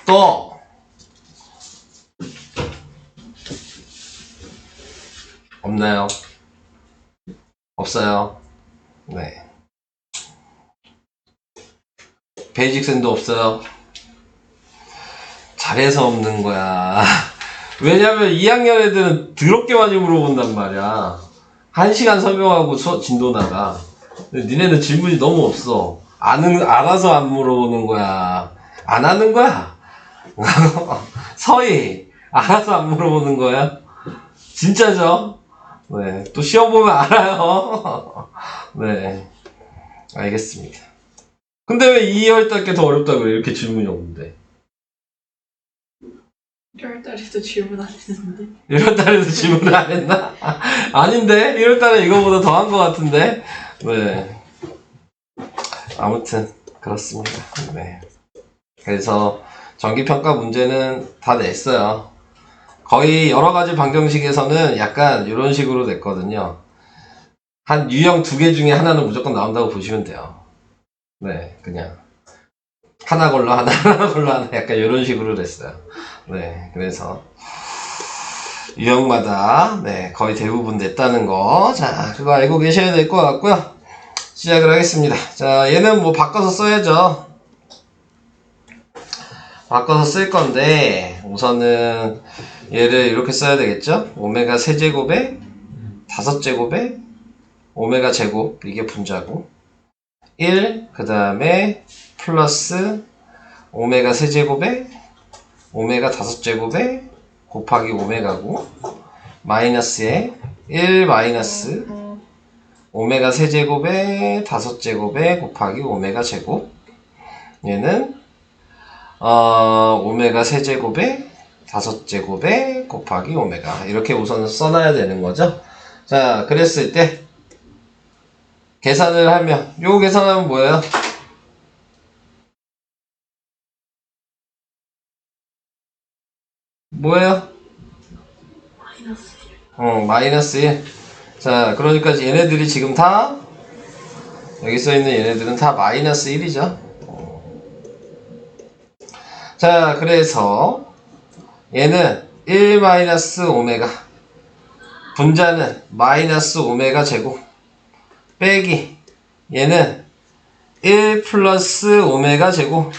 또 없나요? 없어요. 네. 베이직센도 없어요. 잘해서 없는 거야. 왜냐면 2학년 애들은 더럽게 많이 물어본단 말이야. 1시간 설명하고 진도 나가. 근데 니네는 질문이 너무 없어. 알아서 안 물어보는 거야. 안 하는 거야. 서희, 알아서 안 물어보는 거야. 진짜죠? 네. 또 시험 보면 알아요. 네. 알겠습니다. 근데 왜 2월달 게 더 어렵다고 그래? 이렇게 질문이 없는데. 1월달에도 질문 안 했는데. 1월달에도 질문 안 했나? 아닌데? 1월달에 이거보다 더 한 것 같은데? 네. 아무튼, 그렇습니다. 네. 그래서, 정기평가 문제는 다 냈어요. 거의 여러 가지 방정식에서는 약간 이런 식으로 냈거든요. 한 유형 2개 중에 하나는 무조건 나온다고 보시면 돼요. 네, 그냥. 하나 걸러 하나, 하나 걸러 하나, 약간 이런 식으로 냈어요. 네, 그래서. 유형마다, 네, 거의 대부분 냈다는 거. 자, 그거 알고 계셔야 될 것 같고요. 시작을 하겠습니다. 자, 얘는 뭐 바꿔서 써야죠. 바꿔서 쓸 건데, 우선은 얘를 이렇게 써야 되겠죠? 오메가 세제곱에 5제곱에 오메가 제곱, 이게 분자고, 1, 그 다음에 플러스 오메가 세제곱에 오메가 5제곱에 곱하기 오메가고, 마이너스에 1 마이너스 오메가 세제곱에 5제곱에 곱하기 오메가 제곱, 얘는 오메가 세제곱에 5제곱에 곱하기 오메가, 이렇게 우선 써놔야 되는 거죠. 자, 그랬을 때 계산을 하면, 요 계산하면 뭐예요? 뭐예요? 마이너스 1. 마이너스 1. 자, 그러니까 얘네들이 지금 다, 여기 써있는 얘네들은 다 마이너스 1이죠. 자, 그래서 얘는 1 마이너스 오메가, 분자는 마이너스 오메가 제곱, 빼기 얘는 1 플러스 오메가 제곱,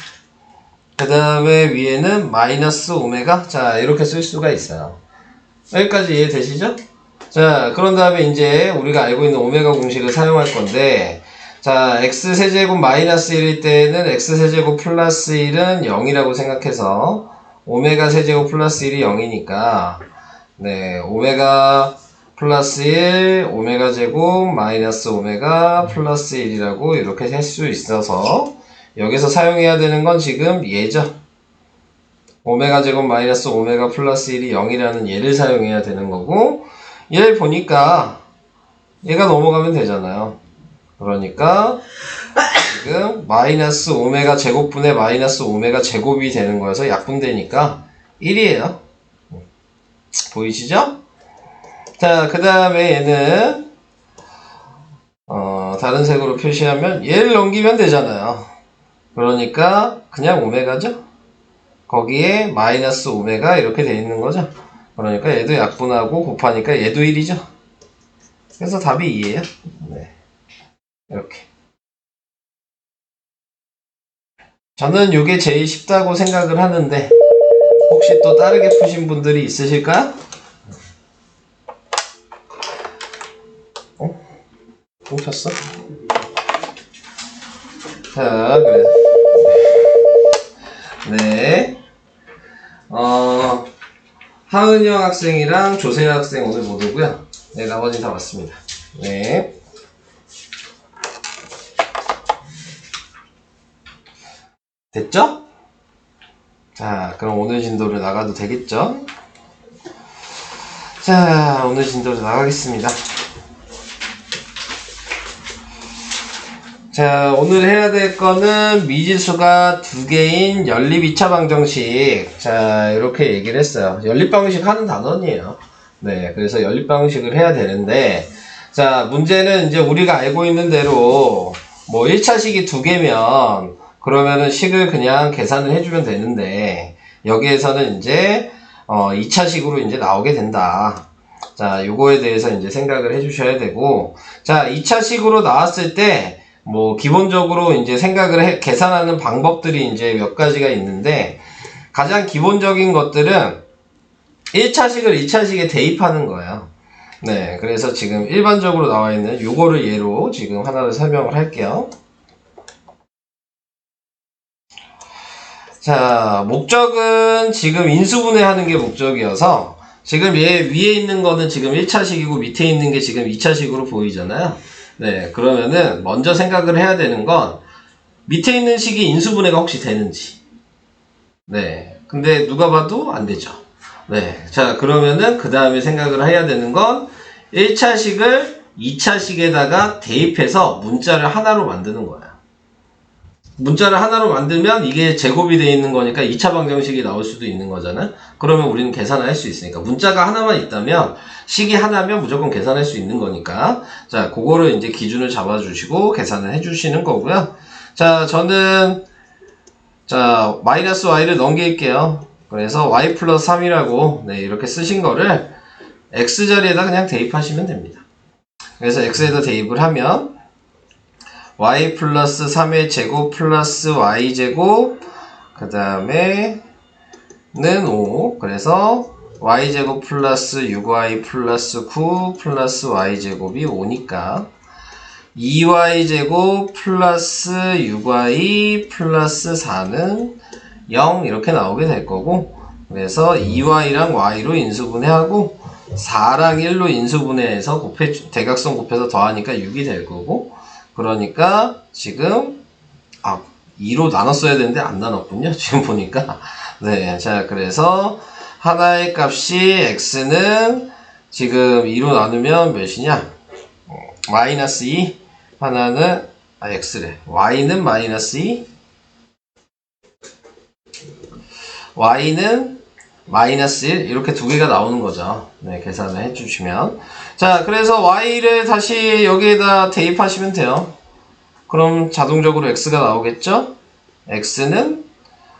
그 다음에 위에는 마이너스 오메가. 자, 이렇게 쓸 수가 있어요. 여기까지 이해되시죠? 자, 그런 다음에 이제 우리가 알고 있는 오메가 공식을 사용할 건데, 자, x세제곱 마이너스 1일 때는 x세제곱 플러스 1은 0이라고 생각해서 오메가 세제곱 플러스 1이 0이니까, 네, 오메가 플러스 1, 오메가 제곱 마이너스 오메가 플러스 1이라고 이렇게 할 수 있어서, 여기서 사용해야 되는 건 지금 얘죠. 오메가 제곱 마이너스 오메가 플러스 1이 0이라는 얘를 사용해야 되는 거고, 얘를 보니까 얘가 넘어가면 되잖아요. 그러니까 지금 마이너스 오메가 제곱분의 마이너스 오메가 제곱이 되는 거여서 약분되니까 1이에요. 보이시죠? 자, 그 다음에 얘는 다른 색으로 표시하면 얘를 넘기면 되잖아요. 그러니까 그냥 오메가죠? 거기에 마이너스 오메가 이렇게 돼 있는 거죠? 그러니까 얘도 약분하고 곱하니까 얘도 1이죠? 그래서 답이 2예요. 네. 이렇게. 저는 이게 제일 쉽다고 생각을 하는데, 혹시 또 다르게 푸신 분들이 있으실까요? 멈췄어? 자, 그래. 네. 하은영 학생이랑 조세현 학생 오늘 못 오고요. 네, 나머지는 다 왔습니다. 네. 됐죠? 자, 그럼 오늘 진도를 나가도 되겠죠? 자, 오늘 진도를 나가겠습니다. 자, 오늘 해야 될 거는 미지수가 2개인 연립 2차 방정식. 자, 이렇게 얘기를 했어요. 연립 방정식 하는 단원이에요. 네, 그래서 연립 방정식을 해야 되는데, 자, 문제는 이제 우리가 알고 있는 대로, 뭐 1차식이 2개면, 그러면은 식을 그냥 계산을 해주면 되는데, 여기에서는 이제 2차식으로 이제 나오게 된다. 자, 요거에 대해서 이제 생각을 해주셔야 되고, 자, 2차식으로 나왔을 때, 뭐, 기본적으로 이제 계산하는 방법들이 이제 몇 가지가 있는데, 가장 기본적인 것들은 1차식을 2차식에 대입하는 거예요. 네, 그래서 지금 일반적으로 나와 있는 요거를 예로 지금 하나를 설명을 할게요. 자, 목적은 지금 인수분해하는 게 목적이어서, 지금 얘 위에 있는 거는 지금 1차식이고 밑에 있는 게 지금 2차식으로 보이잖아요. 네, 그러면은 먼저 생각을 해야 되는 건 밑에 있는 식이 인수분해가 혹시 되는지. 네, 근데 누가 봐도 안 되죠. 네, 자, 그러면은 그 다음에 생각을 해야 되는 건 1차식을 2차식에다가 대입해서 문자를 하나로 만드는 거야. 문자를 하나로 만들면 이게 제곱이 되어 있는 거니까 2차 방정식이 나올 수도 있는 거잖아. 그러면 우리는 계산을 할 수 있으니까. 문자가 하나만 있다면, 식이 하나면 무조건 계산할 수 있는 거니까. 자, 그거를 이제 기준을 잡아주시고 계산을 해주시는 거고요. 자, 저는 자, 마이너스 y를 넘길게요. 그래서 y 플러스 3이라고 네, 이렇게 쓰신 거를 x자리에다 그냥 대입하시면 됩니다. 그래서 x에다 대입을 하면 y 플러스 3의 제곱 플러스 y 제곱 그 다음에 는 5 그래서 y 제곱 플러스 6y 플러스 9 플러스 y 제곱이 5니까 2y 제곱 플러스 6y 플러스 4는 0 이렇게 나오게 될 거고 그래서 2y랑 y로 인수분해하고 4랑 1로 인수분해해서 대각선 곱해서 더하니까 6이 될 거고 그러니까 지금 2로 나눴어야 되는데 안 나눴군요. 지금 보니까 네, 자 그래서 하나의 값이 x는 지금 2로 나누면 몇이냐? 마이너스 2 하나는 x래. y는 마이너스 2 y는 마이너스 1 이렇게 두 개가 나오는 거죠. 네, 계산을 해주시면 자 그래서 y를 다시 여기에다 대입하시면 돼요. 그럼 자동적으로 x가 나오겠죠? x는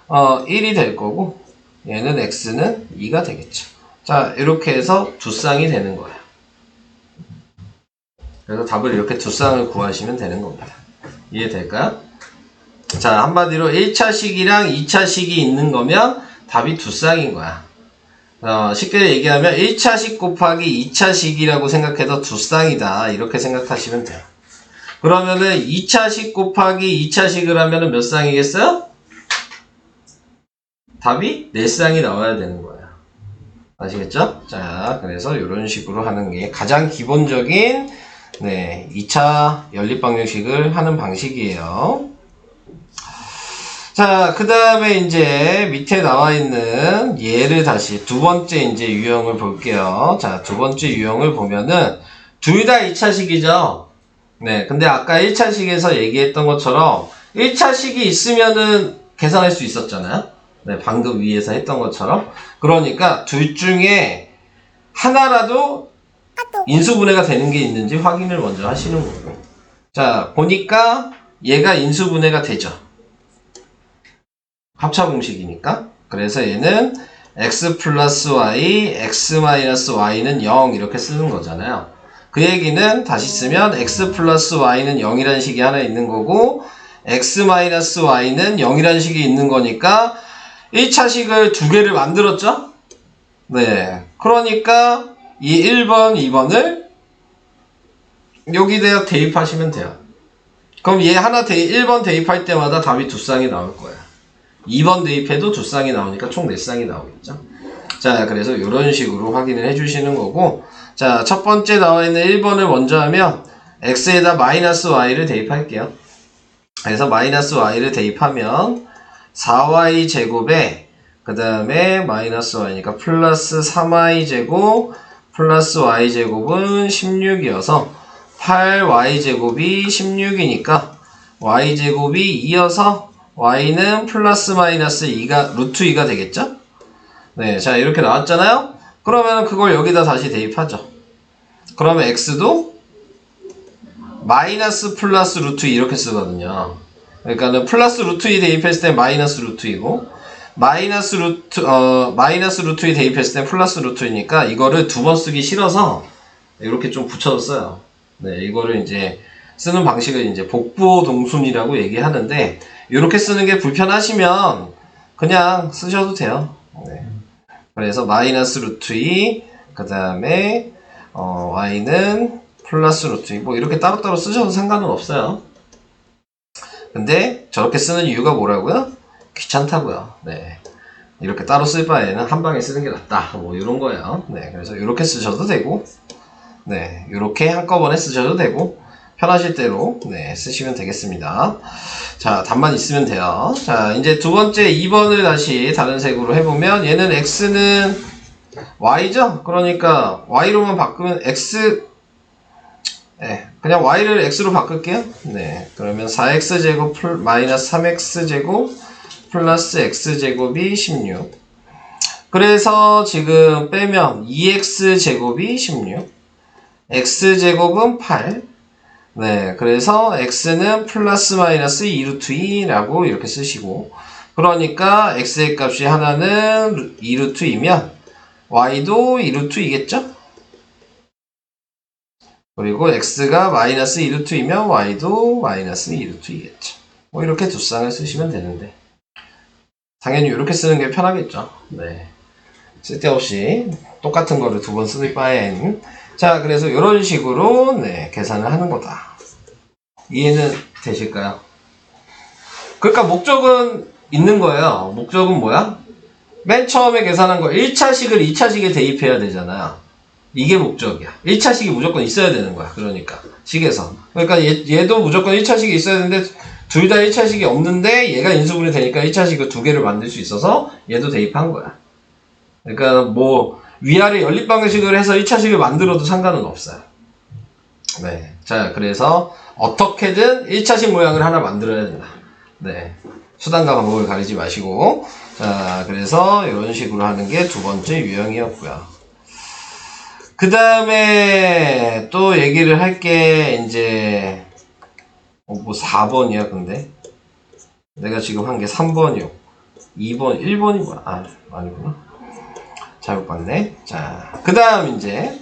1이 될 거고 얘는 x는 2가 되겠죠. 자 이렇게 해서 두 쌍이 되는 거예요. 그래서 답을 이렇게 두 쌍을 구하시면 되는 겁니다. 이해될까요? 자 한마디로 1차식이랑 2차식이 있는 거면 답이 두 쌍인 거야. 쉽게 얘기하면 1차식 곱하기 2차식이라고 생각해도 두 쌍이다. 이렇게 생각하시면 돼요. 그러면은 2차식 곱하기 2차식을 하면은 몇 쌍이겠어요? 답이 4쌍이 나와야 되는 거예요. 아시겠죠? 자, 그래서 이런 식으로 하는 게 가장 기본적인 네, 2차 연립방정식을 하는 방식이에요. 자, 그 다음에 이제 밑에 나와 있는 얘를 다시 두 번째 이제 유형을 볼게요. 자, 두 번째 유형을 보면은 둘 다 2차식이죠. 네, 근데 아까 1차식에서 얘기했던 것처럼 1차식이 있으면은 계산할 수 있었잖아요. 네, 방금 위에서 했던 것처럼. 그러니까 둘 중에 하나라도 인수분해가 되는 게 있는지 확인을 먼저 하시는 거고. 자, 보니까 얘가 인수분해가 되죠. 합차 공식이니까. 그래서 얘는 x 플러스 y, x 마이너스 y는 0 이렇게 쓰는 거잖아요. 그 얘기는 다시 쓰면 x 플러스 y는 0이라는 식이 하나 있는 거고 x 마이너스 y는 0이라는 식이 있는 거니까 1차식을 두 개를 만들었죠? 네. 그러니까 이 1번, 2번을 여기다 대입하시면 돼요. 그럼 얘 하나 1번 대입할 때마다 답이 두 쌍이 나올 거예요. 2번 대입해도 두 쌍이 나오니까 총 4쌍이 나오겠죠. 자, 그래서 이런 식으로 확인을 해주시는 거고 자, 첫 번째 나와 있는 1번을 먼저 하면 x에다 마이너스 y를 대입할게요. 그래서 마이너스 y를 대입하면 4y 제곱에 그 다음에 마이너스 y니까 플러스 3y 제곱 플러스 y 제곱은 16이어서 8y 제곱이 16이니까 y 제곱이 2여서 y는 플러스 마이너스 2가 루트 2가 되겠죠? 네, 자 이렇게 나왔잖아요. 그러면 그걸 여기다 다시 대입하죠. 그러면 x도 마이너스 플러스 루트 2 이렇게 쓰거든요. 그러니까는 플러스 루트 2 대입했을 때 마이너스 루트 2고 마이너스 루트에 대입했을 때 플러스 루트이니까 이거를 두 번 쓰기 싫어서 이렇게 좀 붙여줬어요. 네, 이거를 이제 쓰는 방식을 이제 복부호 동순이라고 얘기하는데, 이렇게 쓰는 게 불편하시면 그냥 쓰셔도 돼요. 네. 그래서 마이너스 루트 2, 그 다음에 y는 플러스 루트 2, 뭐 이렇게 따로따로 쓰셔도 상관은 없어요. 근데 저렇게 쓰는 이유가 뭐라고요? 귀찮다고요. 네. 이렇게 따로 쓸 바에는 한 방에 쓰는 게 낫다. 뭐 이런 거예요. 네. 그래서 이렇게 쓰셔도 되고, 네. 이렇게 한꺼번에 쓰셔도 되고, 편하실 대로 네, 쓰시면 되겠습니다. 자, 답만 있으면 돼요. 자, 이제 두 번째 2번을 다시 다른 색으로 해보면, 얘는 x는 y죠? 그러니까 y로만 바꾸면 x, 네, 그냥 y를 x로 바꿀게요. 네, 그러면 4x제곱 마이너스 3x제곱 플러스 x제곱이 16. 그래서 지금 빼면 2x제곱이 16, x제곱은 8. 네, 그래서 x는 플러스 마이너스 2루트 2라고 이렇게 쓰시고, 그러니까 x의 값이 하나는 2루트 2면 y도 2루트 2겠죠? 그리고 x가 마이너스 2루트 2면 y도 마이너스 2루트 2겠죠. 뭐 이렇게 두 쌍을 쓰시면 되는데, 당연히 이렇게 쓰는 게 편하겠죠. 네, 쓸데없이 똑같은 거를 두 번 쓸 바엔. 자, 그래서 이런 식으로 네, 계산을 하는 거다. 이해는 되실까요? 그러니까 목적은 있는 거예요. 목적은 뭐야? 맨 처음에 계산한 거 1차식을 2차식에 대입해야 되잖아요. 이게 목적이야. 1차식이 무조건 있어야 되는 거야. 그러니까 식에서. 그러니까 얘도 무조건 1차식이 있어야 되는데 둘 다 1차식이 없는데 얘가 인수분해 되니까 1차식을 두 개를 만들 수 있어서 얘도 대입한 거야. 그러니까 뭐 위아래 연립 방식을 해서 1차식을 만들어도 상관은 없어요. 네. 자, 그래서 어떻게든 1차식 모양을 하나 만들어야 된다. 네. 수단과 방법을 가리지 마시고. 자, 그래서 이런 식으로 하는 게 두 번째 유형이었고요. 그 다음에 또 얘기를 할 게 이제 뭐 4번이야 근데 내가 지금 한 게 3번이요. 2번, 1번이 뭐야? 아, 아니구나. 잘못 봤네. 자, 그 다음 이제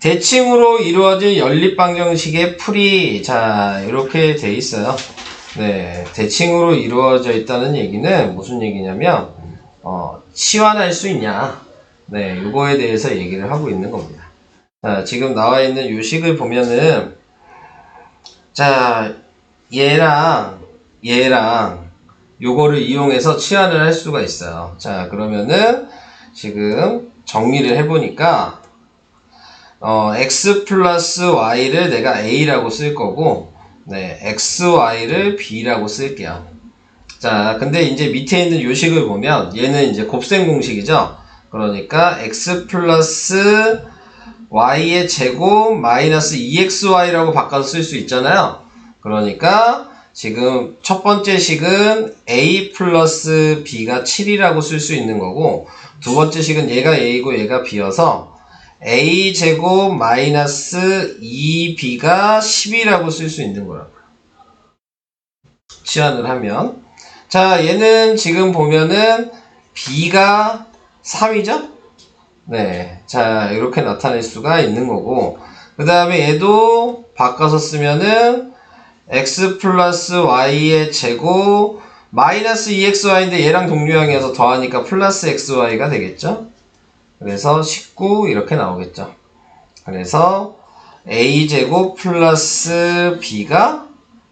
대칭으로 이루어진 연립방정식의 풀이, 자, 이렇게 돼 있어요. 네, 대칭으로 이루어져 있다는 얘기는 무슨 얘기냐면, 치환할 수 있냐. 네, 이거에 대해서 얘기를 하고 있는 겁니다. 자, 지금 나와 있는 이 식을 보면은, 자, 얘랑 요거를 이용해서 치환을 할 수가 있어요. 자, 그러면은 지금 정리를 해보니까, x 플러스 y를 내가 a라고 쓸 거고, 네, xy를 b라고 쓸게요. 자, 근데 이제 밑에 있는 요식을 보면 얘는 이제 곱셈 공식이죠. 그러니까 x 플러스 y의 제곱 마이너스 2xy라고 바꿔서 쓸 수 있잖아요. 그러니까 지금 첫 번째 식은 a 플러스 b가 7이라고 쓸 수 있는 거고, 두 번째 식은 얘가 a고 얘가 b여서 a 제곱 마이너스 2b가 10이라고 쓸 수 있는 거라고요. 치환을 하면. 자, 얘는 지금 보면은 b가 3이죠? 네. 자, 이렇게 나타낼 수가 있는 거고, 그 다음에 얘도 바꿔서 쓰면은 x 플러스 y의 제곱 마이너스 2xy인데 얘랑 동류형이어서 더하니까 플러스 xy가 되겠죠? 그래서 19 이렇게 나오겠죠. 그래서 a제곱 플러스 b가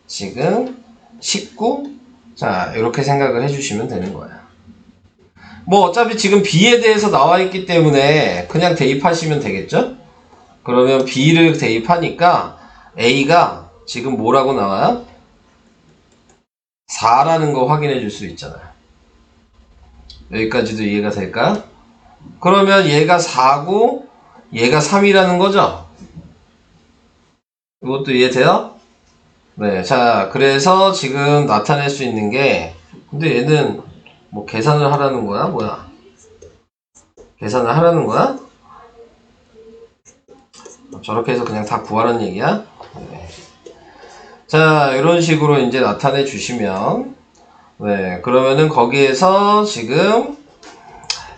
지금 19. 자, 이렇게 생각을 해주시면 되는 거예요. 뭐 어차피 지금 b에 대해서 나와 있기 때문에 그냥 대입하시면 되겠죠? 그러면 b를 대입하니까 a가 지금 뭐라고 나와요? 4라는 거 확인해 줄 수 있잖아요. 여기까지도 이해가 될까요? 그러면 얘가 4고 얘가 3이라는 거죠? 이것도 이해돼요? 네, 자, 그래서 지금 나타낼 수 있는 게, 근데 얘는 뭐 계산을 하라는 거야? 뭐야? 계산을 하라는 거야? 저렇게 해서 그냥 다 구하라는 얘기야? 네. 자, 이런 식으로 이제 나타내 주시면 네, 그러면은 거기에서 지금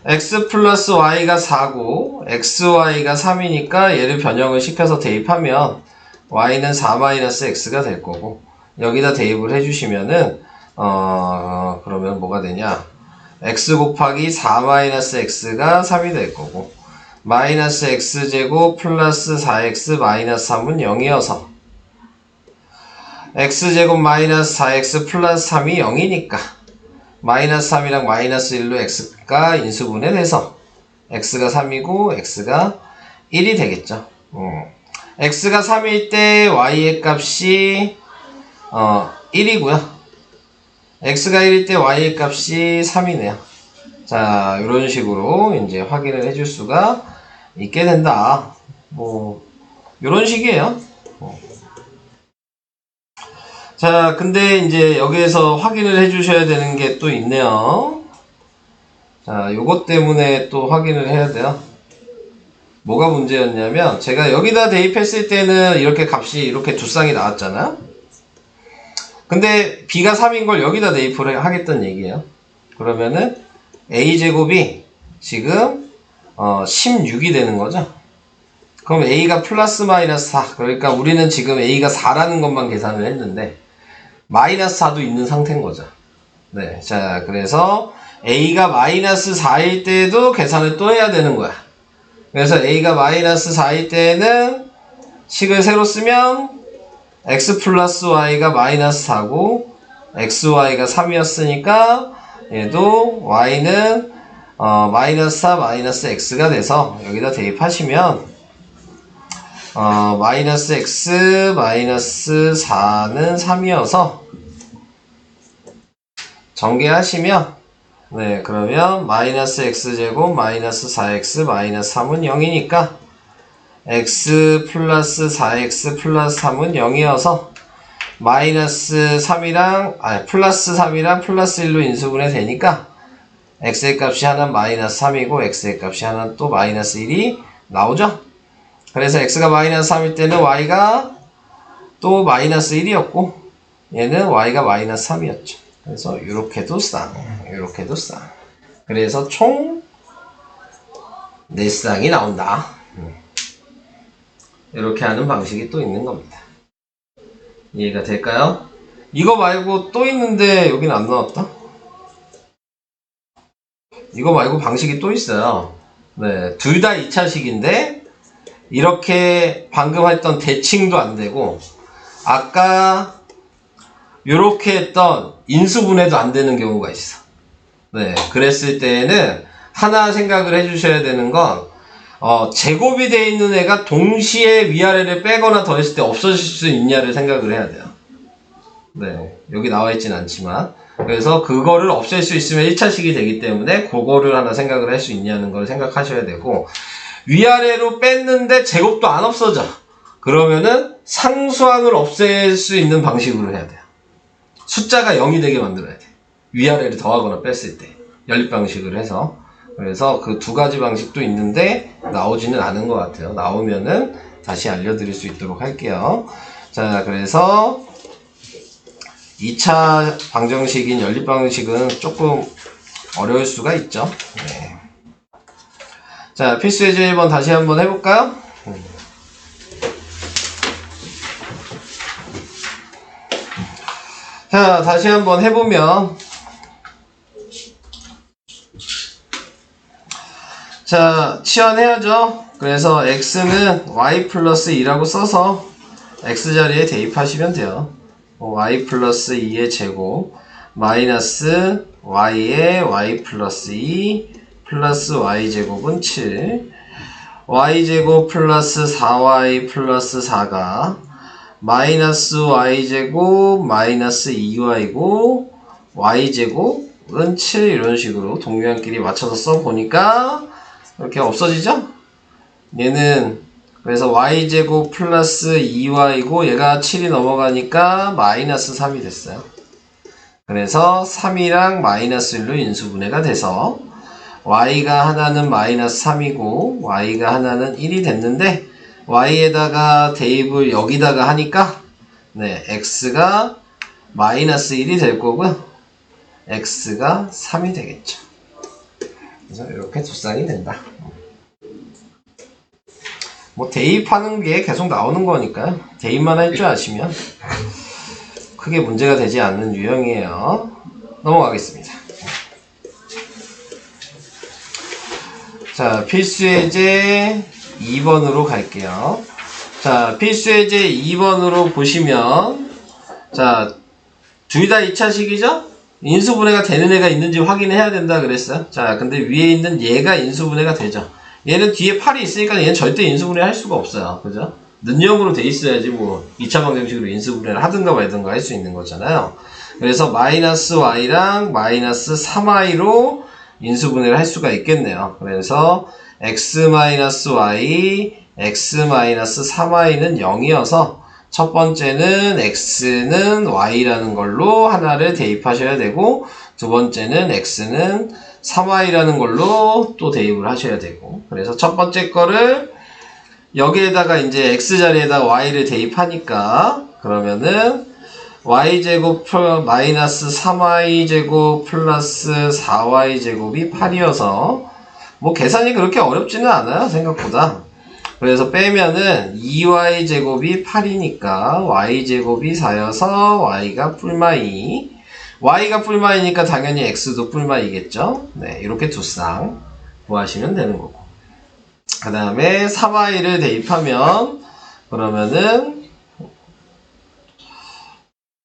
x 플러스 y가 4고 xy가 3이니까 얘를 변형을 시켜서 대입하면 y는 4-x가 될 거고 여기다 대입을 해주시면은 그러면 뭐가 되냐 x 곱하기 4-x가 3이 될 거고 마이너스 x제곱 플러스 4x 마이너스 3은 0이어서 x제곱 마이너스 4x 플러스 3이 0이니까 마이너스 3이랑 마이너스 1로 x가 인수분해 돼서 x가 3이고 x가 1이 되겠죠. x가 3일 때 y의 값이 1이고요. x가 1일 때 y의 값이 3이네요. 자, 이런 식으로 이제 확인을 해줄 수가 있게 된다. 뭐 이런 식이에요. 자, 근데 이제 여기에서 확인을 해주셔야 되는 게 또 있네요. 자, 요것 때문에 또 확인을 해야 돼요. 뭐가 문제였냐면 제가 여기다 대입했을 때는 이렇게 값이 이렇게 두 쌍이 나왔잖아요. 근데 b가 3인 걸 여기다 대입을 하겠다는 얘기예요. 그러면은 a제곱이 지금 16이 되는 거죠. 그럼 a가 플러스 마이너스 4. 그러니까 우리는 지금 a가 4라는 것만 계산을 했는데 마이너스 4도 있는 상태인 거죠. 네, 자, 그래서 a가 마이너스 4일 때도 계산을 또 해야 되는 거야. 그래서 a가 마이너스 4일 때는 식을 새로 쓰면 x 플러스 y가 마이너스 4고 xy가 3이었으니까 얘도 y는 마이너스 4 마이너스 x가 돼서 여기다 대입하시면 마이너스 x 마이너스 4는 3이어서 전개하시면 네, 그러면 마이너스 x제곱 마이너스 4x 마이너스 3은 0이니까 x 플러스 4x 플러스 3은 0이어서 마이너스 3이랑 플러스 3이랑 플러스 1로 인수분해 되니까 x의 값이 하나는 마이너스 3이고 x의 값이 하나는 또 마이너스 1이 나오죠. 그래서 x가 마이너스 3일 때는 y가 또 마이너스 1이었고 얘는 y가 마이너스 3이었죠. 그래서 이렇게도 쌍, 이렇게도 쌍. 그래서 총 4쌍이 나온다. 이렇게 하는 방식이 또 있는 겁니다. 이해가 될까요? 이거 말고 또 있는데 여기는 안 나왔다? 이거 말고 방식이 또 있어요. 네, 둘 다 2차식인데 이렇게 방금 했던 대칭도 안 되고 아까 요렇게 했던 인수분해도 안 되는 경우가 있어. 네, 그랬을 때에는 하나 생각을 해주셔야 되는 건 제곱이 되어 있는 애가 동시에 위아래를 빼거나 더했을 때 없어질 수 있냐를 생각을 해야 돼요. 네, 여기 나와 있진 않지만 그래서 그거를 없앨 수 있으면 1차식이 되기 때문에 그거를 하나 생각을 할 수 있냐는 걸 생각하셔야 되고 위아래로 뺐는데 제곱도 안 없어져. 그러면은 상수항을 없앨 수 있는 방식으로 해야 돼요. 숫자가 0이 되게 만들어야 돼. 위아래를 더하거나 뺐을 때 연립방식을 해서. 그래서 그 두 가지 방식도 있는데 나오지는 않은 것 같아요. 나오면은 다시 알려드릴 수 있도록 할게요. 자, 그래서 2차 방정식인 연립방식은 조금 어려울 수가 있죠. 네. 자, 필수예제 1번 다시 한번 해볼까요? 자, 다시 한번 해보면 자, 치환해야죠. 그래서 x는 y 플러스 2라고 써서 x 자리에 대입하시면 돼요. y 플러스 2의 제곱 마이너스 y의 y 플러스 2 플러스 y제곱은 7 y제곱 플러스 4y 플러스 4가 마이너스 y제곱 마이너스 2y고 y제곱은 7 이런 식으로 동류한끼리 맞춰서 써보니까 이렇게 없어지죠? 얘는 그래서 y제곱 플러스 2y고 얘가 7이 넘어가니까 마이너스 3이 됐어요. 그래서 3이랑 마이너스 1로 인수분해가 돼서 y가 하나는 마이너스 3이고 y가 하나는 1이 됐는데 y에다가 대입을 여기다가 하니까 네, x가 마이너스 1이 될 거고요. x가 3이 되겠죠. 그래서 이렇게 두 쌍이 된다. 뭐 대입하는 게 계속 나오는 거니까요. 대입만 할 줄 아시면 크게 문제가 되지 않는 유형이에요. 넘어가겠습니다. 자, 필수예제 2번으로 갈게요. 자, 필수예제 2번으로 보시면, 자, 둘 다 2차식이죠? 인수분해가 되는 애가 있는지 확인해야 된다 그랬어요. 자, 근데 위에 있는 얘가 인수분해가 되죠. 얘는 뒤에 8이 있으니까 얘는 절대 인수분해 할 수가 없어요. 그죠? 는형으로 돼 있어야지 뭐 2차 방정식으로 인수분해를 하든가 말든가 할 수 있는 거잖아요. 그래서 마이너스 y랑 마이너스 3y로 인수분해를 할 수가 있겠네요. 그래서 x-y, x-3y는 0이어서 첫 번째는 x는 y라는 걸로 하나를 대입하셔야 되고, 두 번째는 x는 3y라는 걸로 또 대입을 하셔야 되고, 그래서 첫 번째 거를 여기에다가 이제 x 자리에다 y를 대입하니까, 그러면은 y제곱 마이너스 3y제곱 플러스 4y제곱이 8이어서 뭐 계산이 그렇게 어렵지는 않아요, 생각보다. 그래서 빼면은 2y제곱이 8이니까 y제곱이 4여서 y가 뿔마2. y가 뿔마2니까 당연히 x도 뿔마2겠죠. 네, 이렇게 두 쌍 구하시면 되는 거고. 그 다음에 3y를 대입하면 그러면은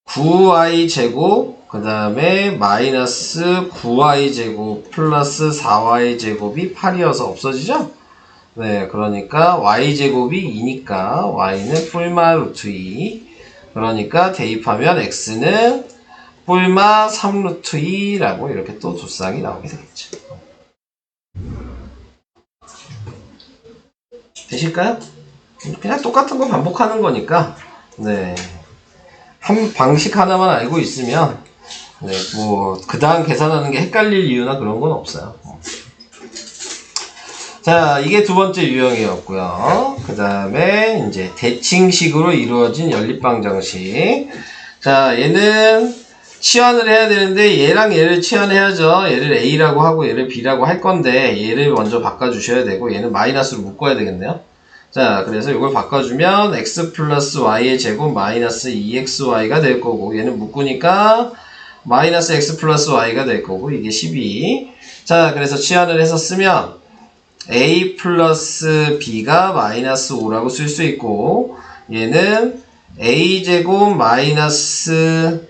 9y제곱 그 다음에 마이너스 9y제곱 플러스 4y제곱이 8이어서 없어지죠? 네, 그러니까 y제곱이 2니까 y는 뿔마 루트 2. 그러니까 대입하면 x는 뿔마 3 루트 2라고 이렇게 또 두 쌍이 나오게 되겠죠. 되실까요? 그냥 똑같은 거 반복하는 거니까, 네. 한 방식 하나만 알고 있으면, 네, 뭐, 그 다음 계산하는 게 헷갈릴 이유나 그런 건 없어요. 자, 이게 두 번째 유형이었고요. 그 다음에 이제 대칭식으로 이루어진 연립방정식. 자, 얘는 치환을 해야 되는데 얘랑 얘를 치환해야죠. 얘를 A라고 하고 얘를 B라고 할 건데 얘를 먼저 바꿔주셔야 되고 얘는 마이너스로 묶어야 되겠네요. 자, 그래서 이걸 바꿔주면 x 플러스 y의 제곱 마이너스 2xy가 될 거고 얘는 묶으니까 마이너스 x 플러스 y가 될 거고 이게 12. 자, 그래서 치환을 해서 쓰면 a 플러스 b가 마이너스 5라고 쓸 수 있고 얘는 a제곱 마이너스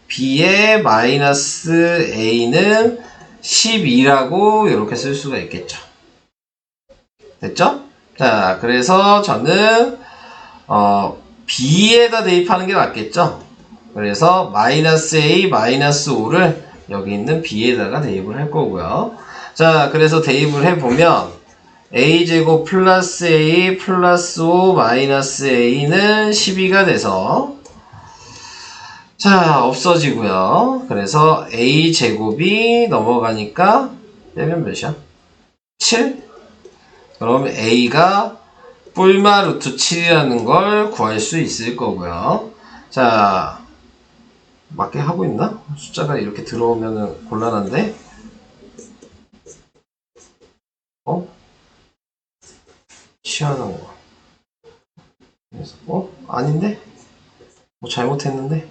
b의 마이너스 a는 12라고 이렇게 쓸 수가 있겠죠. 됐죠? 자, 그래서 저는 b에다 대입하는 게 낫겠죠. 그래서 마이너스 a 마이너스 5를 여기 있는 b에다가 대입을 할 거고요. 자, 그래서 대입을 해보면 a제곱 플러스 a 플러스 5 마이너스 a는 12가 돼서 자, 없어지고요. 그래서 a제곱이 넘어가니까 빼면 몇이야? 7? 그럼 a가 뿔마 루트 7이라는 걸 구할 수 있을 거고요. 자, 맞게 하고 있나? 숫자가 이렇게 들어오면 곤란한데? 희한한 거. 그래서, 아닌데? 뭐 잘못했는데?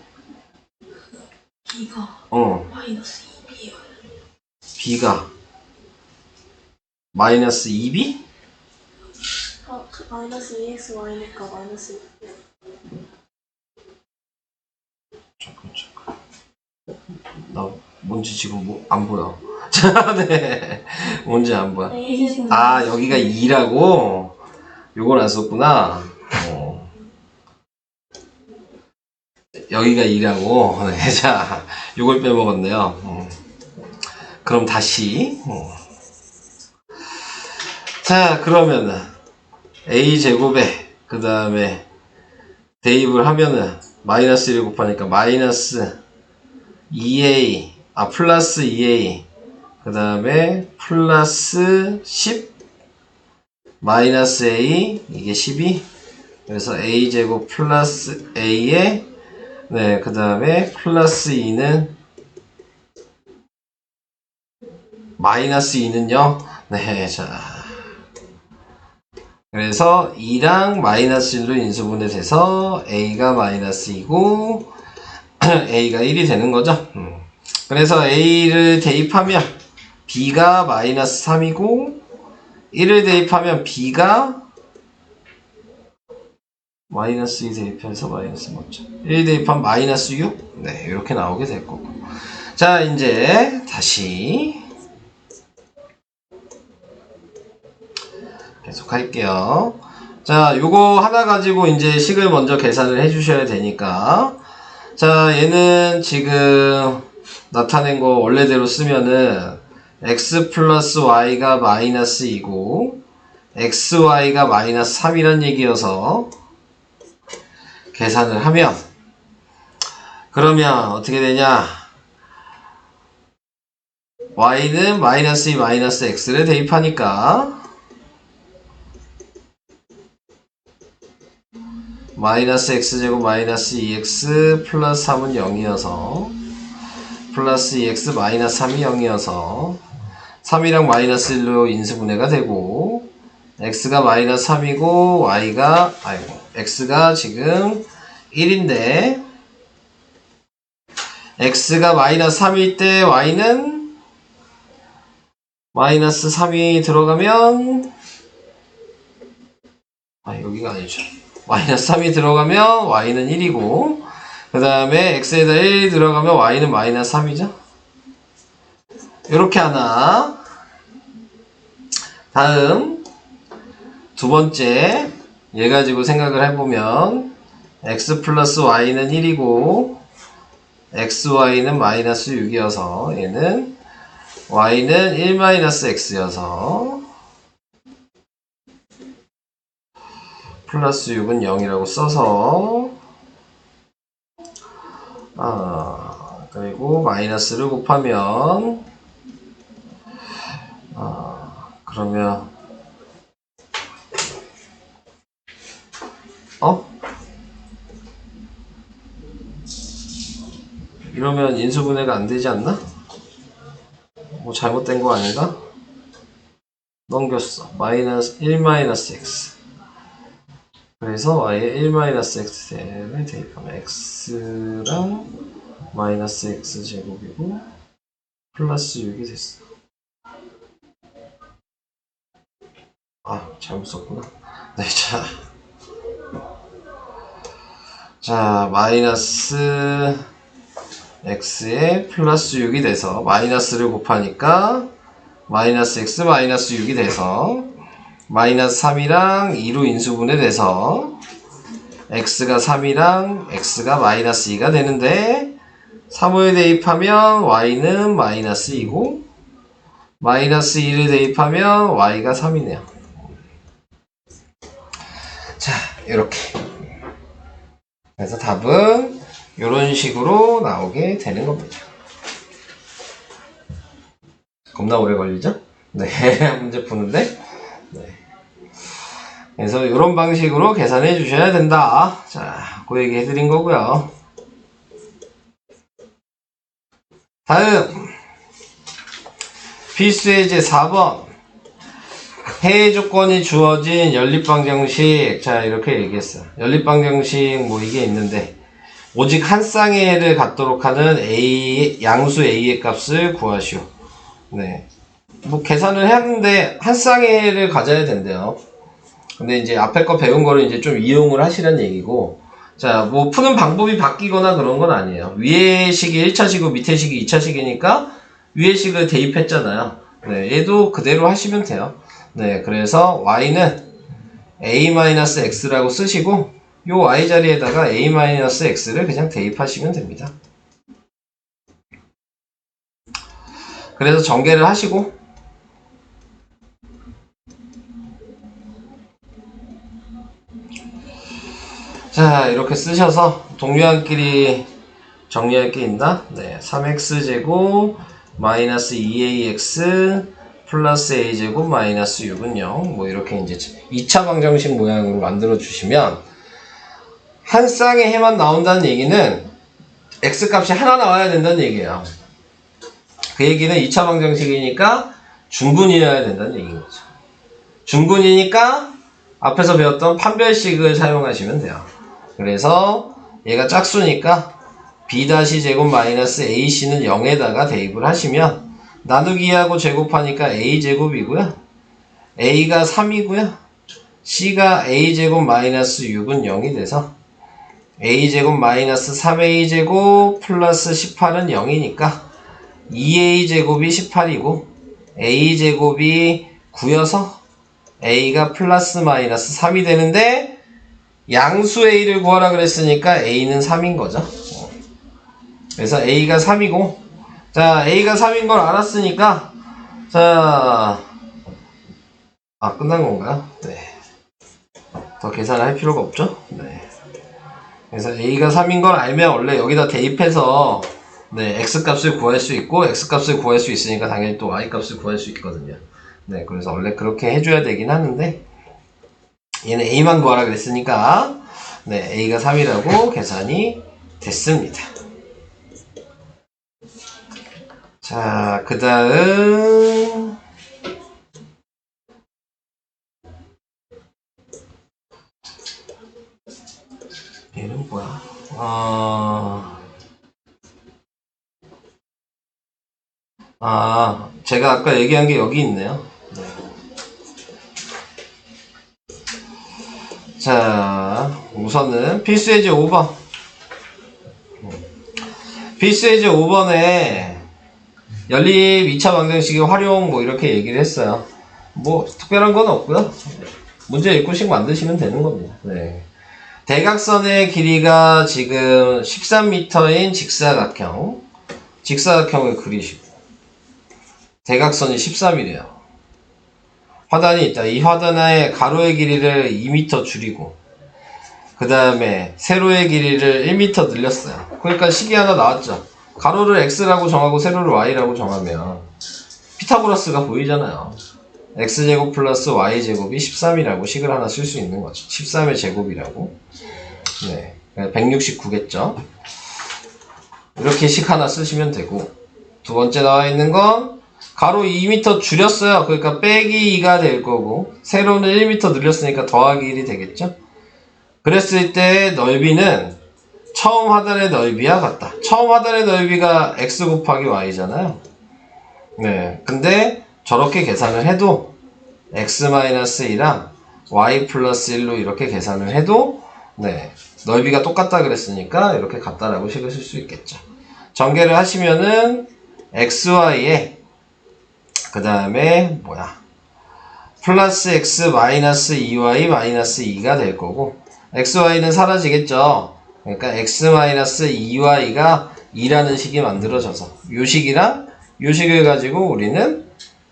B가 마이너스 2B예요. B가 마이너스 2B? 마이너스 2xy니까 마이너스 2. 잠깐. 나 뭔지 지금 뭐 안 보여. 자, 네. 뭔지 안 보여. 아, 여기가 2라고? 요걸 안 썼구나. 여기가 2라고. 네, 자, 요걸 빼먹었네요. 그럼 다시. 자, 그러면은 a제곱에 그 다음에 대입을 하면은 마이너스 1 곱하니까 마이너스 2a 플러스 2a 그 다음에 플러스 10 마이너스 a 이게 12 그래서 a제곱 플러스 a에 네, 그 다음에 플러스 2는 마이너스 2는요. 네, 자. 그래서 2랑 마이너스 1로 인수분해 돼서 A가 마이너스 2고 A가 1이 되는 거죠. 그래서 A를 대입하면 B가 마이너스 3이고 1을 대입하면 B가 마이너스 2 대입해서 마이너스 맞죠? 1 대입하면 마이너스 6? 네, 이렇게 나오게 될 거고. 자, 이제 다시 계속 할게요. 자, 요거 하나 가지고 이제 식을 먼저 계산을 해 주셔야 되니까. 자, 얘는 지금 나타낸 거 원래대로 쓰면은 x 플러스 y가 마이너스 2고 xy가 마이너스 3이란 얘기여서 계산을 하면 그러면 어떻게 되냐? y는 마이너스 2 마이너스 x를 대입하니까 마이너스 x제곱 마이너스 2x 플러스 3은 0이어서 플러스 2x 마이너스 3이 0이어서 3이랑 마이너스 1로 인수분해가 되고 x가 마이너스 3이고 y가 x가 지금 1인데 x가 마이너스 3일 때 y는 마이너스 3이 들어가면 여기가 아니죠. 마이너스 3이 들어가면 y는 1이고 그 다음에 x에다 1 들어가면 y는 마이너스 3이죠. 이렇게 하나. 다음 두 번째 얘 가지고 생각을 해보면 x 플러스 y는 1이고 xy는 마이너스 6이어서 얘는 y는 1 마이너스 x여서 플러스 6은 0이라고 써서 그리고 마이너스를 곱하면 그러면 이러면 인수분해가 안 되지 않나? 뭐 잘못된 거 아닌가? 넘겼어. 마이너스 1 마이너스 x. 그래서 y에 1 마이너스 x를 대입하면 x랑 마이너스 x 제곱이고 플러스 6이 됐어. 잘못 썼구나. 네, 자, 마이너스 x에 플러스 6이 돼서 마이너스를 곱하니까 마이너스 x 마이너스 6이 돼서 마이너스 3이랑 2로 인수분해 돼서 x가 3이랑 x가 마이너스 2가 되는데 3을 대입하면 y는 마이너스 2고 마이너스 2를 대입하면 y가 3이네요. 자, 이렇게. 그래서 답은 이런 식으로 나오게 되는 겁니다. 겁나 오래 걸리죠? 네, 문제 푸는데. 네. 그래서 이런 방식으로 계산해 주셔야 된다. 자, 그 얘기 해드린 거고요. 다음 필수의 제 4번 해외 조건이 주어진 연립방정식. 자, 이렇게 얘기했어요. 연립방정식 뭐 이게 있는데 오직 한 쌍의 해를 갖도록 하는 양수 a의 값을 구하시오. 네. 뭐 계산을 했는데 한 쌍의 해를 가져야 된대요. 근데 이제 앞에 거 배운 거를 이제 좀 이용을 하시란 얘기고, 자, 뭐 푸는 방법이 바뀌거나 그런 건 아니에요. 위의 식이 1차식이고 밑에 식이 2차식이니까 위의 식을 대입했잖아요. 네, 얘도 그대로 하시면 돼요. 네, 그래서 y는 a-x라고 쓰시고 요 y 자리에다가 a-x를 그냥 대입하시면 됩니다. 그래서 전개를 하시고 자, 이렇게 쓰셔서 동료한끼리 정리할 게 있나? 네, 3x제곱 마이너스 2ax 플러스 a제곱 마이너스 6은 0. 뭐 이렇게 이제 2차 방정식 모양으로 만들어 주시면 한 쌍의 해만 나온다는 얘기는 x 값이 하나 나와야 된다는 얘기예요. 그 얘기는 2차 방정식이니까 중근이어야 된다는 얘기인 거죠. 중근이니까 앞에서 배웠던 판별식을 사용하시면 돼요. 그래서 얘가 짝수니까 b-제곱 마이너스 ac는 0에다가 대입을 하시면 나누기하고 제곱하니까 a제곱이고요. a가 3이고요. c가 a제곱 마이너스 6은 0이 돼서 a제곱 마이너스 3a제곱 플러스 18은 0이니까 2a제곱이 18이고 a제곱이 9여서 a가 플러스 마이너스 3이 되는데 양수 a를 구하라 그랬으니까 a는 3인 거죠. 그래서 a가 3이고 자 a가 3인 걸 알았으니까 자 끝난 건가요? 네. 더 계산을 할 필요가 없죠? 네. 그래서 a가 3인 걸 알면 원래 여기다 대입해서 네, x값을 구할 수 있고 x값을 구할 수 있으니까 당연히 또 y값을 구할 수 있거든요. 네, 그래서 원래 그렇게 해줘야 되긴 하는데 얘는 a만 구하라 그랬으니까 네, a가 3이라고 계산이 됐습니다. 자, 그 다음 얘는 뭐야? 제가 아까 얘기한 게 여기 있네요. 네. 자, 우선은 필수예제 5번. 필수예제 5번에 연립 2차 방정식의 활용 뭐 이렇게 얘기를 했어요. 뭐 특별한 건 없고요. 문제 읽고씩 만드시면 되는 겁니다. 네. 대각선의 길이가 지금 13m인 직사각형을 그리시고 대각선이 13이래요. 화단이 있다. 이 화단의 가로의 길이를 2m 줄이고 그 다음에 세로의 길이를 1m 늘렸어요. 그러니까 식이 하나 나왔죠. 가로를 x라고 정하고 세로를 y라고 정하면 피타고라스가 보이잖아요. x제곱 플러스 y제곱이 13이라고 식을 하나 쓸 수 있는 거죠. 13의 제곱이라고. 네, 169겠죠. 이렇게 식 하나 쓰시면 되고 두 번째 나와 있는 건 가로 2m 줄였어요. 그러니까 빼기 2가 될 거고 세로는 1m 늘렸으니까 더하기 1이 되겠죠. 그랬을 때 넓이는 처음 하단의 넓이와 같다. 처음 하단의 넓이가 x 곱하기 y잖아요. 네, 근데 저렇게 계산을 해도 x-2랑 y 플러스 1로 이렇게 계산을 해도 네, 넓이가 똑같다 그랬으니까 이렇게 같다라고 식을 쓸 수 있겠죠. 전개를 하시면은 xy에 그 다음에 플러스 x 마이너스 2y 마이너스 2가 될 거고 xy는 사라지겠죠. 그러니까 x-2y가 2라는 식이 만들어져서 요 식이랑 요 식을 가지고 우리는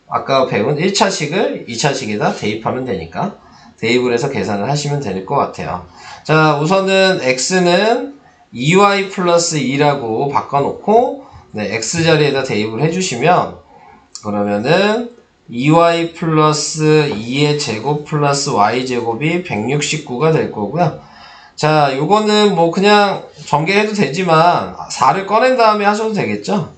아까 배운 1차식을 2차식에다 대입하면 되니까 대입을 해서 계산을 하시면 될 것 같아요. 자, 우선은 x는 2y 플러스 2라고 바꿔놓고 네, x 자리에다 대입을 해주시면 그러면은 2y 플러스 2의 제곱 플러스 y 제곱이 169가 될 거고요. 자, 요거는 뭐 그냥 전개해도 되지만 4를 꺼낸 다음에 하셔도 되겠죠?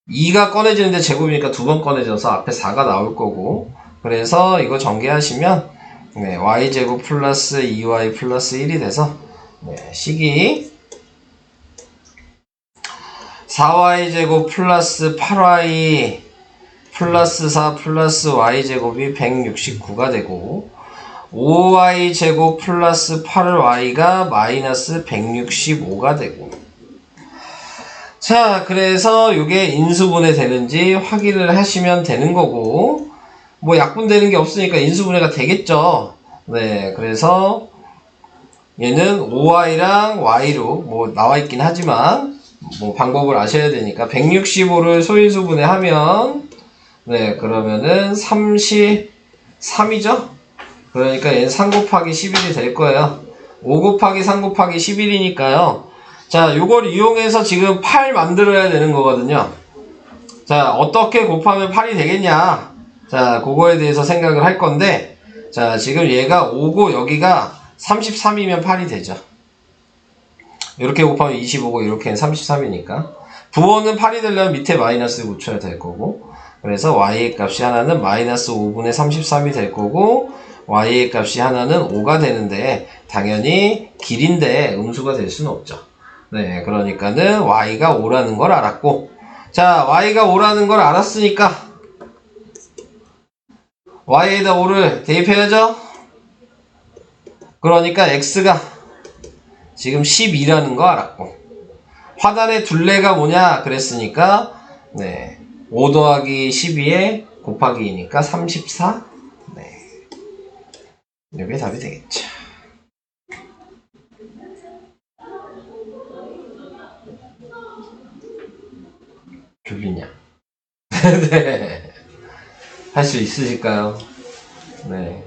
2가 꺼내지는데 제곱이니까 두 번 꺼내져서 앞에 4가 나올 거고 그래서 이거 전개하시면 네, y제곱 플러스 2y 플러스 1이 돼서 네, 식이 4y제곱 플러스 8y 플러스 4 플러스 y제곱이 169가 되고 5y제곱 플러스 8y가 마이너스 165가 되고 자, 그래서 이게 인수분해 되는지 확인을 하시면 되는 거고 뭐 약분되는 게 없으니까 인수분해가 되겠죠. 네, 그래서 얘는 5y랑 y로 뭐 나와 있긴 하지만 뭐 방법을 아셔야 되니까 165를 소인수분해 하면 네, 그러면은 33이죠? 그러니까 얘는 3 곱하기 11이 될 거예요. 5 곱하기 3 곱하기 11이니까요. 자, 요걸 이용해서 지금 8 만들어야 되는 거거든요. 자, 어떻게 곱하면 8이 되겠냐? 자, 그거에 대해서 생각을 할 건데, 자, 지금 얘가 5고 여기가 33이면 8이 되죠. 이렇게 곱하면 25고 이렇게는 33이니까. 부호는 8이 되려면 밑에 마이너스를 붙여야 될 거고, 그래서 y의 값이 하나는 마이너스 5분의 33이 될 거고, y의 값이 하나는 5가 되는데 당연히 길인데 음수가 될 수는 없죠. 네, 그러니까는 y가 5라는 걸 알았고, 자, y가 5라는 걸 알았으니까 y에다 5를 대입해야죠. 그러니까 x가 지금 12라는 거 알았고, 화단의 둘레가 뭐냐 그랬으니까 네, 5 더하기 12에 곱하기 2니까 34. 네, 이게 답이 되겠죠. 졸리냐? 네. 할 수 있으실까요? 네.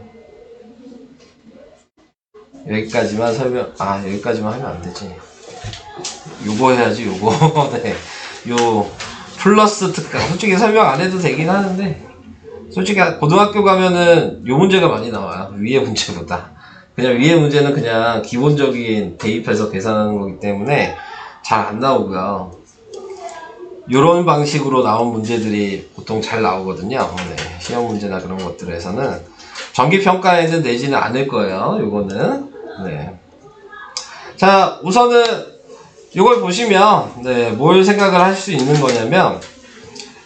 여기까지만 여기까지만 하면 안 되지. 요거 해야지, 요거. 네. 요, 플러스 특강. 솔직히 설명 안 해도 되긴 하는데, 솔직히 고등학교 가면은 요 문제가 많이 나와요. 위에 문제보다. 그냥 위에 문제는 그냥 기본적인 대입해서 계산하는 거기 때문에 잘 안 나오고요. 요런 방식으로 나온 문제들이 보통 잘 나오거든요. 네. 시험 문제나 그런 것들에서는. 정기평가에는 내지는 않을 거예요. 요거는. 네. 자, 우선은 이걸 보시면 네, 뭘 생각을 할 수 있는 거냐면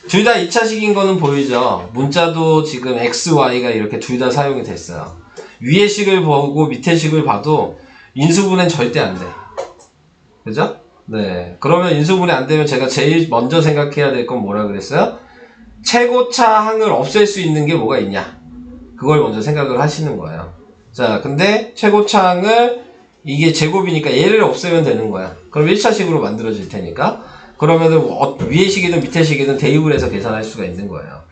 둘 다 2차식인 거는 보이죠. 문자도 지금 x, y가 이렇게 둘 다 사용이 됐어요. 위의 식을 보고 밑의 식을 봐도 인수분해는 절대 안 돼. 그죠? 네. 그러면 인수분해 안 되면 제가 제일 먼저 생각해야 될 건 뭐라 그랬어요? 최고차 항을 없앨 수 있는 게 뭐가 있냐? 그걸 먼저 생각을 하시는 거예요. 자, 근데 최고차 항을 이게 제곱이니까 얘를 없애면 되는 거야. 그럼 1차식으로 만들어질 테니까. 그러면은 위의 식이든 밑의 식이든 대입을 해서 계산할 수가 있는 거예요.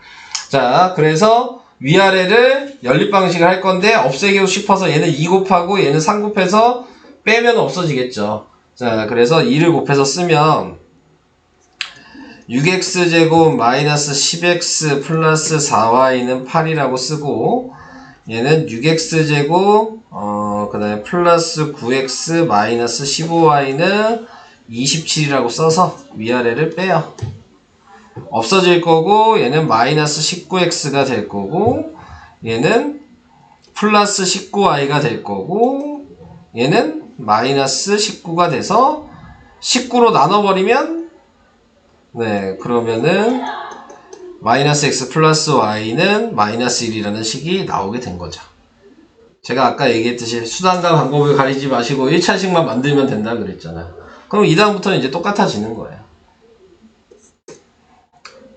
자, 그래서 위아래를 연립 방식을 할 건데 없애기고 싶어서 얘는 2 곱하고 얘는 3 곱해서 빼면 없어지겠죠. 자, 그래서 2를 곱해서 쓰면 6x제곱 마이너스 10x 플러스 4y는 8이라고 쓰고, 얘는 6x제곱 그 다음에 플러스 9x 마이너스 15y는 27이라고 써서 위아래를 빼요. 없어질 거고, 얘는 마이너스 19x가 될 거고, 얘는 플러스 19y가 될 거고, 얘는 마이너스 19가 돼서 19로 나눠버리면 네, 그러면은 마이너스 x 플러스 y는 마이너스 1이라는 식이 나오게 된 거죠. 제가 아까 얘기했듯이 수단과 방법을 가리지 마시고 1차식만 만들면 된다 그랬잖아요. 그럼 이 다음부터는 이제 똑같아지는 거예요.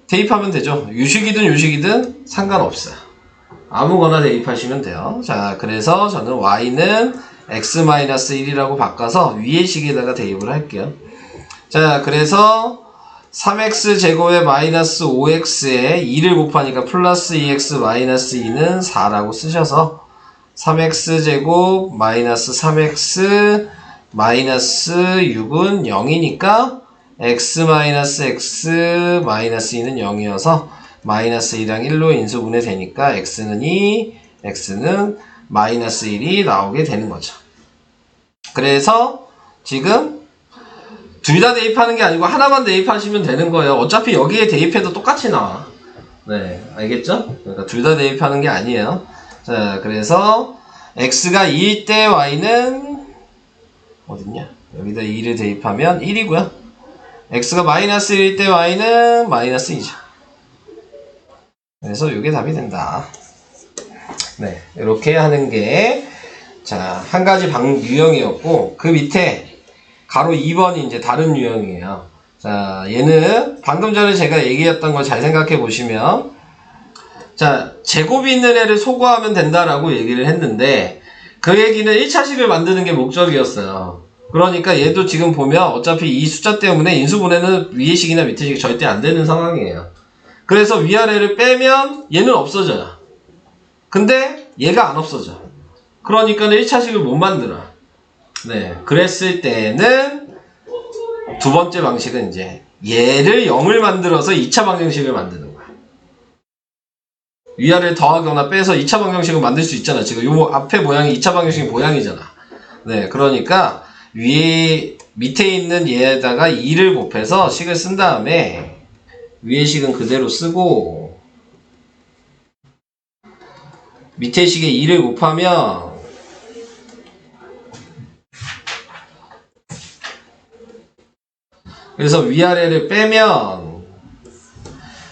대입하면 되죠. 유식이든 요식이든 상관없어요. 아무거나 대입하시면 돼요. 자, 그래서 저는 y는 x-1이라고 바꿔서 위의 식에다가 대입을 할게요. 자, 그래서 3x 제곱에 마이너스 5x에 2를 곱하니까 플러스 2x 마이너스 2는 4라고 쓰셔서 3x 제곱 마이너스 3x 마이너스 6은 0이니까 x 마이너스 x 마이너스 2는 0이어서 마이너스 2랑 1로 인수분해 되니까 x는 2, x는 마이너스 1이 나오게 되는 거죠. 그래서 지금 둘 다 대입하는 게 아니고 하나만 대입하시면 되는 거예요. 어차피 여기에 대입해도 똑같이 나와. 네, 알겠죠? 그러니까 둘 다 대입하는 게 아니에요. 자, 그래서 x가 2일 때 y는 어딨냐? 여기다 2를 대입하면 1이고요. x가 마이너스 1일 때 y는 마이너스 2죠. 그래서 이게 답이 된다. 네, 이렇게 하는 게 자, 한 가지 유형이었고 그 밑에 가로 2번이 이제 다른 유형이에요. 자, 얘는 방금 전에 제가 얘기했던 걸 잘 생각해 보시면 자, 제곱이 있는 애를 소거하면 된다라고 얘기를 했는데 그 얘기는 1차식을 만드는 게 목적이었어요. 그러니까 얘도 지금 보면 어차피 이 숫자 때문에 인수분해는 위의 식이나 밑의 식이 절대 안 되는 상황이에요. 그래서 위아래를 빼면 얘는 없어져요. 근데 얘가 안 없어져. 그러니까는 1차식을 못 만들어. 네, 그랬을 때는 두 번째 방식은 이제 얘를 0을 만들어서 2차 방정식을 만드는 거야. 위아래를 더하거나 빼서 2차 방정식을 만들 수 있잖아. 지금 요 앞에 모양이 2차 방정식 모양이잖아. 네, 그러니까 위에 밑에 있는 얘에다가 2를 곱해서 식을 쓴 다음에 위에 식은 그대로 쓰고 밑에 식에 2를 곱하면 그래서 위아래를 빼면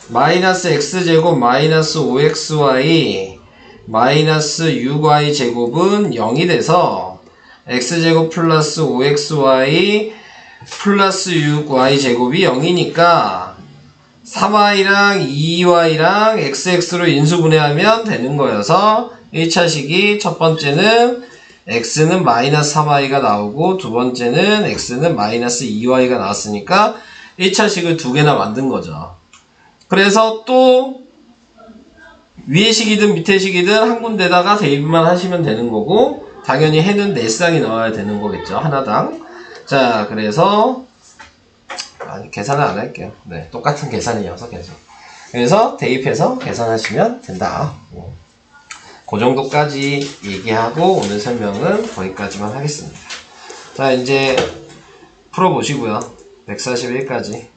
마이너스 x제곱 마이너스 5xy 마이너스 6y 제곱은 0이 돼서 x제곱 플러스 5xy 플러스 6y 제곱이 0이니까 3y랑 2y랑 xx로 인수분해하면 되는 거여서 1차식이 첫 번째는 x는 마이너스 3y가 나오고 두 번째는 x는 마이너스 2y가 나왔으니까 1차식을 두 개나 만든 거죠. 그래서 또 위에 식이든 밑에 식이든 한 군데다가 대입만 하시면 되는 거고 당연히 해는 4쌍이 나와야 되는 거겠죠. 하나당. 자, 그래서 계산을 안 할게요. 네, 똑같은 계산이어서 계속. 그래서 대입해서 계산하시면 된다. 그 정도까지 얘기하고 오늘 설명은 거기까지만 하겠습니다. 자, 이제 풀어보시고요. 141까지.